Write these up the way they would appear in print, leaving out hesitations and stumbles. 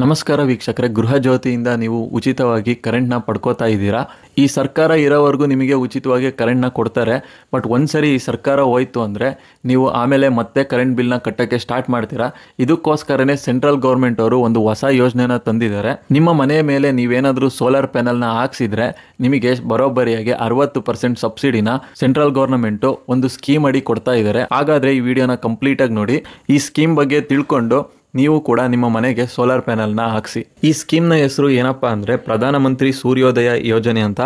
ನಮಸ್ಕಾರ ವೀಕ್ಷಕರೇ, ಗೃಹ ಜ್ಯೋತಿಯಿಂದ ನೀವು ಉಚಿತವಾಗಿ ಕರೆಂಟ್ನ ಪಡ್ಕೋತಾ ಇದ್ದೀರಾ. ಈ ಸರ್ಕಾರ ಇರೋವರೆಗೂ ನಿಮಗೆ ಉಚಿತವಾಗಿ ಕರೆಂಟ್ನ ಕೊಡ್ತಾರೆ. ಬಟ್ ಒಂದ್ಸರಿ ಈ ಸರ್ಕಾರ ಹೋಯ್ತು ಅಂದರೆ ನೀವು ಆಮೇಲೆ ಮತ್ತೆ ಕರೆಂಟ್ ಬಿಲ್ನ ಕಟ್ಟೋಕ್ಕೆ ಸ್ಟಾರ್ಟ್ ಮಾಡ್ತೀರಾ. ಇದಕ್ಕೋಸ್ಕರನೇ ಸೆಂಟ್ರಲ್ ಗೌರ್ಮೆಂಟ್ ಅವರು ಒಂದು ಹೊಸ ಯೋಜನೆನ ತಂದಿದ್ದಾರೆ. ನಿಮ್ಮ ಮನೆಯ ಮೇಲೆ ನೀವೇನಾದರೂ ಸೋಲಾರ್ ಪ್ಯಾನಲ್ನ ಹಾಕ್ಸಿದ್ರೆ ನಿಮಗೆ ಬರೋಬ್ಬರಿಯಾಗಿ 60% ಸಬ್ಸಿಡಿನ ಸೆಂಟ್ರಲ್ ಗೌರ್ಮೆಂಟು ಒಂದು ಸ್ಕೀಮ್ ಅಡಿ ಕೊಡ್ತಾ ಇದ್ದಾರೆ. ಹಾಗಾದರೆ ಈ ವಿಡಿಯೋನ ಕಂಪ್ಲೀಟಾಗಿ ನೋಡಿ. ಈ ಸ್ಕೀಮ್ ಬಗ್ಗೆ ತಿಳ್ಕೊಂಡು ನೀವು ಕೂಡ ನಿಮ್ಮ ಮನೆಗೆ ಸೋಲಾರ್ ಪ್ಯಾನಲ್ನ ಹಾಕ್ಸಿ. ಈ ಸ್ಕೀಮ್ನ ಹೆಸರು ಏನಪ್ಪ ಅಂದರೆ ಪ್ರಧಾನಮಂತ್ರಿ ಸೂರ್ಯೋದಯ ಯೋಜನೆ ಅಂತ.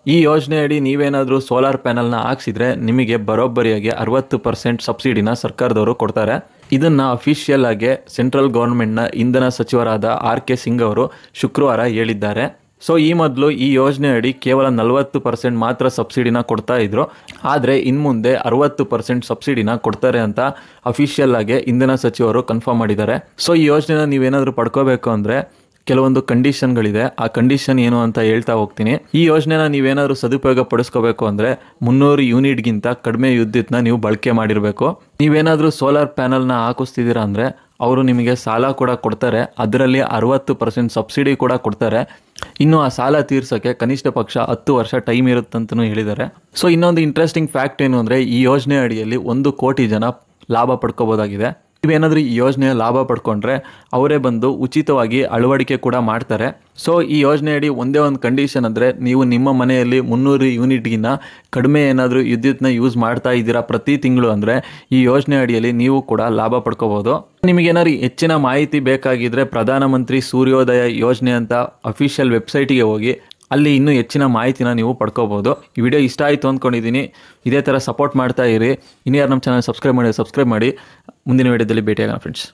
ಈ ಯೋಜನೆಯಡಿ ನೀವೇನಾದರೂ ಸೋಲಾರ್ ಪ್ಯಾನಲ್ನ ಹಾಕ್ಸಿದ್ರೆ ನಿಮಗೆ ಬರೋಬ್ಬರಿಯಾಗಿ 60% ಸಬ್ಸಿಡಿನ ಸರ್ಕಾರದವರು ಕೊಡ್ತಾರೆ. ಇದನ್ನು ಅಫಿಷಿಯಲ್ ಆಗಿ ಸೆಂಟ್ರಲ್ ಗೌರ್ಮೆಂಟ್ನ ಇಂಧನ ಸಚಿವರಾದ ಆರ್.ಕೆ. ಸಿಂಗ್ ಅವರು ಶುಕ್ರವಾರ ಹೇಳಿದ್ದಾರೆ. ಸೊ ಈ ಮೊದಲು ಈ ಯೋಜನೆ ಅಡಿ ಕೇವಲ 40% ಮಾತ್ರ ಸಬ್ಸಿಡಿನ ಕೊಡ್ತಾ ಇದ್ರು. ಆದರೆ ಇನ್ನು ಮುಂದೆ 60% ಸಬ್ಸಿಡಿನ ಕೊಡ್ತಾರೆ ಅಂತ ಅಫಿಷಿಯಲ್ ಆಗಿ ಇಂಧನ ಸಚಿವರು ಕನ್ಫರ್ಮ್ ಮಾಡಿದ್ದಾರೆ. ಸೊ ಈ ಯೋಜನೆನ ನೀವೇನಾದರೂ ಪಡ್ಕೋಬೇಕು ಅಂದರೆ ಕೆಲವೊಂದು ಕಂಡೀಷನ್ಗಳಿದೆ. ಆ ಕಂಡೀಷನ್ ಏನು ಅಂತ ಹೇಳ್ತಾ ಹೋಗ್ತೀನಿ. ಈ ಯೋಜನೆನ ನೀವೇನಾದರೂ ಸದುಪಯೋಗ ಪಡಿಸ್ಕೋಬೇಕು ಅಂದರೆ 300 ಯೂನಿಟ್ಗಿಂತ ಕಡಿಮೆ ವಿದ್ಯುತ್ನ ನೀವು ಬಳಕೆ ಮಾಡಿರಬೇಕು. ನೀವೇನಾದರೂ ಸೋಲಾರ್ ಪ್ಯಾನಲ್ನ ಹಾಕಿಸ್ತಿದ್ದೀರಾ ಅಂದರೆ ಅವರು ನಿಮಗೆ ಸಾಲ ಕೂಡ ಕೊಡ್ತಾರೆ. ಅದರಲ್ಲಿ 60% ಸಬ್ಸಿಡಿ ಕೂಡ ಕೊಡ್ತಾರೆ. ಇನ್ನು ಆ ಸಾಲ ತೀರ್ಸೋಕ್ಕೆ ಕನಿಷ್ಠ ಪಕ್ಷ 10 ವರ್ಷ ಟೈಮ್ ಇರುತ್ತಂತಲೂ ಹೇಳಿದ್ದಾರೆ. ಸೊ ಇನ್ನೊಂದು ಇಂಟ್ರೆಸ್ಟಿಂಗ್ ಫ್ಯಾಕ್ಟ್ ಏನು ಅಂದರೆ ಈ ಯೋಜನೆ ಅಡಿಯಲ್ಲಿ 1 ಕೋಟಿ ಜನ ಲಾಭ ಪಡ್ಕೋಬೋದಾಗಿದೆ. ನೀವೇನಾದರೂ ಈ ಯೋಜನೆಯ ಲಾಭ ಪಡ್ಕೊಂಡ್ರೆ ಅವರೇ ಬಂದು ಉಚಿತವಾಗಿ ಅಳವಡಿಕೆ ಕೂಡ ಮಾಡ್ತಾರೆ. ಸೊ ಈ ಯೋಜನೆಯಡಿ ಒಂದೇ ಒಂದು ಕಂಡೀಷನ್ ಅಂದರೆ ನೀವು ನಿಮ್ಮ ಮನೆಯಲ್ಲಿ 300 ಯೂನಿಟ್ಗಿನ್ನ ಕಡಿಮೆ ಏನಾದರೂ ವಿದ್ಯುತ್ನ ಯೂಸ್ ಮಾಡ್ತಾ ಇದ್ದೀರಾ ಪ್ರತಿ ತಿಂಗಳು ಅಂದರೆ ಈ ಯೋಜನೆ ಅಡಿಯಲ್ಲಿ ನೀವು ಕೂಡ ಲಾಭ ಪಡ್ಕೋಬೋದು. ನಿಮಗೇನಾದ್ರು ಹೆಚ್ಚಿನ ಮಾಹಿತಿ ಬೇಕಾಗಿದ್ದರೆ ಪ್ರಧಾನಮಂತ್ರಿ ಸೂರ್ಯೋದಯ ಯೋಜನೆ ಅಂತ ಅಫಿಷಿಯಲ್ ವೆಬ್ಸೈಟಿಗೆ ಹೋಗಿ ಅಲ್ಲಿ ಇನ್ನೂ ಹೆಚ್ಚಿನ ಮಾಹಿತಿನ ನೀವು ಪಡ್ಕೋಬೋದು. ಈ ವಿಡಿಯೋ ಇಷ್ಟ ಆಯಿತು ಅಂದ್ಕೊಂಡಿದ್ದೀನಿ. ಇದೇ ಥರ ಸಪೋರ್ಟ್ ಮಾಡ್ತಾ ಇರಿ. ಇನ್ನು ಯಾರು ನಮ್ಮ ಚಾನಲ್ ಸಬ್ಸ್ಕ್ರೈಬ್ ಮಾಡಿ ಮುಂದಿನ ವಿಡಿಯೋದಲ್ಲಿ ಭೇಟಿಯಾಗೋಣ ಫ್ರೆಂಡ್ಸ್.